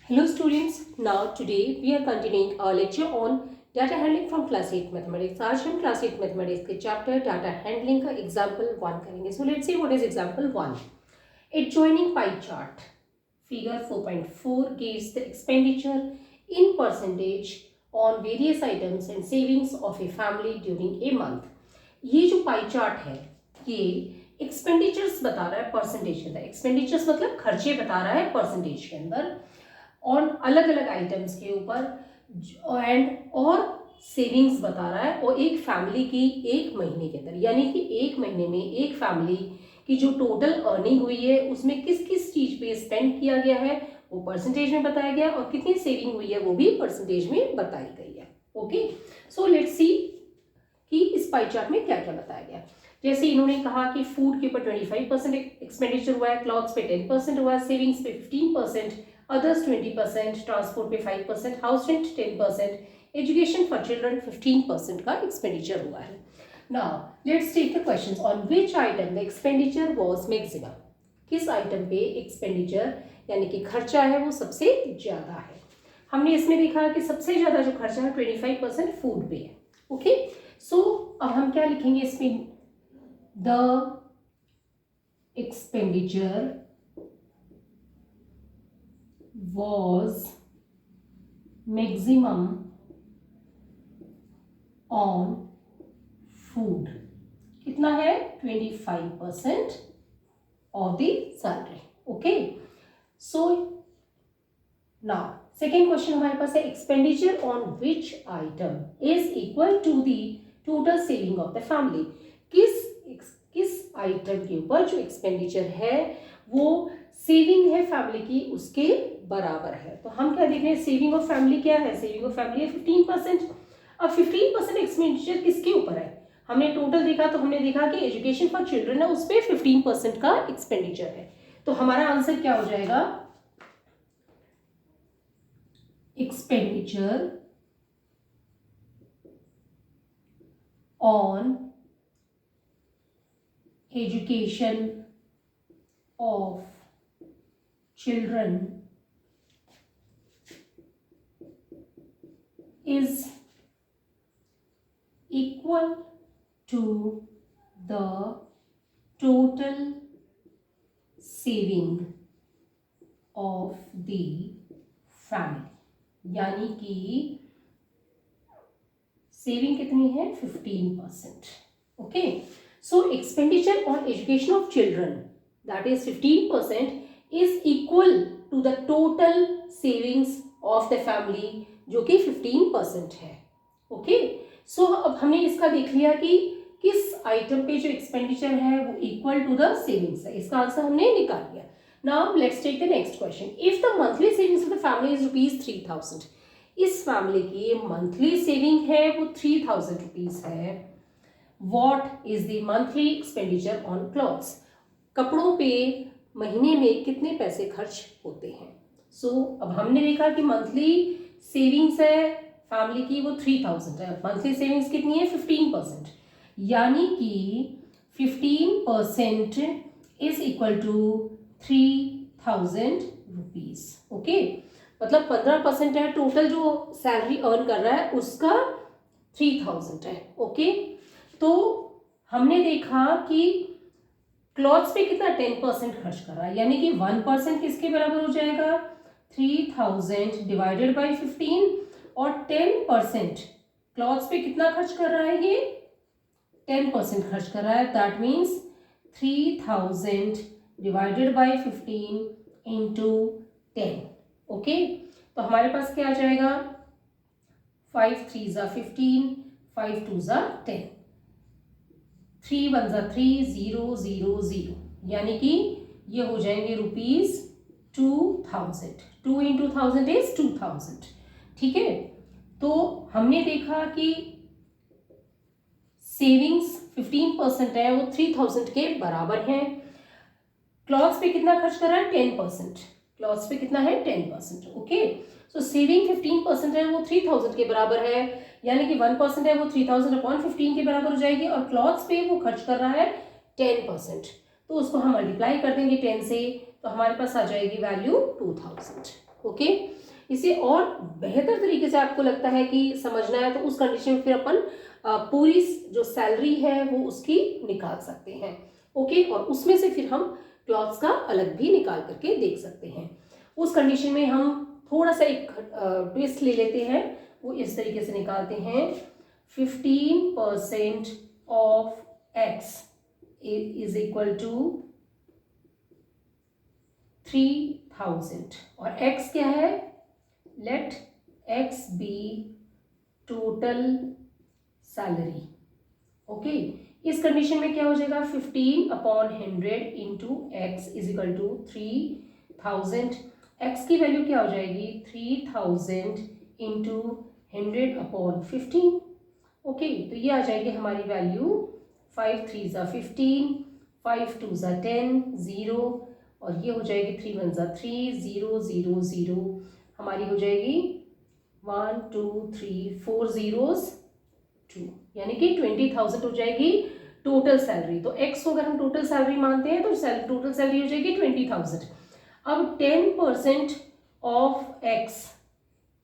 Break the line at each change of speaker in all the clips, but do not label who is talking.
Hello students, now today we are continuing our lecture on data handling from class 8 mathematics. आज हम class 8 mathematics के chapter data handling का example 1 करेंगे. So let's see what is example 1. Adjoining pie chart figure 4.4 gives the expenditure in percentage on various items and savings of a family during a month. ये जो pie chart है ये expenditures बता रहा है percentage के अंदर. एक्सपेंडिचर्स मतलब खर्चे बता रहा है परसेंटेज के अंदर और अलग अलग आइटम्स के ऊपर और सेविंग्स बता रहा है और एक फैमिली की एक महीने के अंदर, यानी कि एक महीने में एक फैमिली की जो टोटल अर्निंग हुई है उसमें किस किस चीज पे स्पेंड किया गया है वो परसेंटेज में बताया गया और कितनी सेविंग हुई है वो भी परसेंटेज में बताई गई है. ओके, सो लेट्स सी कि इस पाई चार्ट में क्या क्या बताया गया. जैसे इन्होंने कहा कि फूड के ऊपर 25% एक्सपेंडिचर हुआ है, क्लॉथ्स पे 10% हुआ है, सेविंग्स पे 15%, अदर्स 20%, ट्रांसपोर्ट पे 5%, house rent 10%, education for children 15% का एक्सपेंडिचर हुआ है. Now let's take the questions. On which item the expenditure was maximum. किस आइटम पे एक्सपेंडिचर यानी कि खर्चा है वो सबसे ज्यादा है. हमने इसमें देखा कि सबसे ज्यादा जो खर्चा है 25% फूड पे है. ओके, सो अब हम क्या लिखेंगे इसमें, the expenditure was maximum on food. कितना है 25% of the salary. Okay, so now second question हमारे पास है expenditure on which item is equal to the total saving of the family. किस आइटम के ऊपर जो एक्सपेंडिचर है वो सेविंग है फैमिली की उसके बराबर है. तो हम क्या देख रहे हैं, सेविंग ऑफ फैमिली क्या है, सेविंग ऑफ फैमिली है 15%. अब 15% एक्सपेंडिचर किसके ऊपर है, हमने टोटल देखा तो हमने देखा कि एजुकेशन फॉर चिल्ड्रन है उस पर 15% का एक्सपेंडिचर है. तो हमारा आंसर क्या हो जाएगा, expenditure on education of children is equal to the total saving of the family. यानी कि सेविंग कितनी है 15%. Okay, so expenditure on education of children that is 15% is equal to the total savings of the family जो कि 15% है. Okay, सो अब हमने इसका देख लिया कि किस आइटम पे जो एक्सपेंडिचर है वो इक्वल टू द सेविंग्स है. इसका आंसर हमने निकाल लिया. Now let's take the next question. If the monthly savings of the family is ₹3000, इस फैमिली की मंथली सेविंग है वो 3000 रुपीज है. What is the monthly expenditure on clothes, कपड़ों पे महीने में कितने पैसे खर्च होते हैं. सो अब हमने देखा कि मंथली सेविंग्स है फैमिली की वो 3000 है. मंथली सेविंग्स कितनी है 15%, यानी कि 15% is equal to 3000 rupees. Okay, मतलब 15% है टोटल जो सैलरी अर्न कर रहा है उसका 3000 है. ओके, तो हमने देखा कि क्लॉथ्स पे कितना 10% खर्च कर रहा है, यानी कि 1% किसके बराबर हो जाएगा 3000 डिवाइडेड बाई 15 और 10% क्लॉथ्स पे कितना खर्च कर रहा है, ये 10% खर्च कर रहा है. That means 3000 divided by 15 into 10. Okay, तो हमारे पास क्या आ जाएगा 5 3 ज़ा 15, 5 2 ज़ा 10, 3 1 ज़ा 3, 0 0 0, यानी कि ये हो जाएंगे ₹2000. 2 इंटू 1000 इज 2000. ठीक है, तो हमने देखा कि सेविंग्स 15% है वो 3000 के बराबर है. क्लॉथ्स पे कितना खर्च कर रहा है 10%, क्लॉथ्स पे कितना है 10%. ओके, सो सेविंग 15% है वो 3000 के बराबर है, यानी कि 1% है वो 3000 अपॉन 15 के बराबर हो जाएगी और क्लॉथ्स पे वो खर्च कर रहा है 10%. तो उसको हम मल्टीप्लाई कर देंगे 10 से, तो हमारे पास आ जाएगी वैल्यू 2000। ओके, इसे और बेहतर तरीके से आपको लगता है कि समझना है तो उस कंडीशन में फिर अपन पूरी जो सैलरी है वो उसकी निकाल सकते हैं। ओके, और उसमें से फिर हम क्लॉथ्स का अलग भी निकाल करके देख सकते हैं। उस कंडीशन में हम थोड़ा सा एक ट्विस्ट ले लेते हैं, वो इस तरीके से निकालते हैं 15% of x is equal to 3000 और x क्या है, let x be total salary. Okay, इस कंडीशन में क्या हो जाएगा 15/100 into X is equal to 3000। x की वैल्यू क्या हो जाएगी 3000 इंटू 100/15। ओके, तो ये आ जाएगी हमारी वैल्यू 5 3 ज़ा 15, 5 2 ज़ा 10, 0 और ये हो जाएगी 3 1 ज़ा 3, 0 0 0 हमारी हो जाएगी 1 2 3 4 zeros 2, यानी कि 20,000 हो जाएगी टोटल सैलरी। तो x को अगर हम टोटल सैलरी मानते हैं तो टोटल सैलरी हो जाएगी 20,000। अब 10% ऑफ x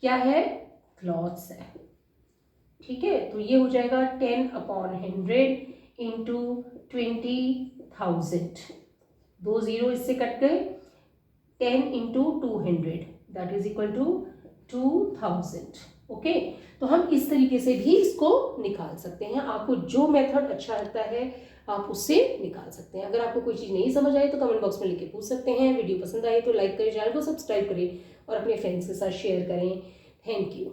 क्या है, क्लॉथ्स है। ठीक है, तो ये हो जाएगा 10/100 इंटू 20,000, 2 0 इससे कट गए, 10 into 200 that is equal to 2000। Okay, तो हम इस तरीके से भी इसको निकाल सकते हैं। आपको जो मेथड अच्छा लगता है आप उससे निकाल सकते हैं। अगर आपको कोई चीज़ नहीं समझ आए तो कमेंट बॉक्स में लिख के पूछ सकते हैं। वीडियो पसंद आए तो लाइक करें, चैनल को सब्सक्राइब करें और अपने फ्रेंड्स के साथ शेयर करें। Thank you.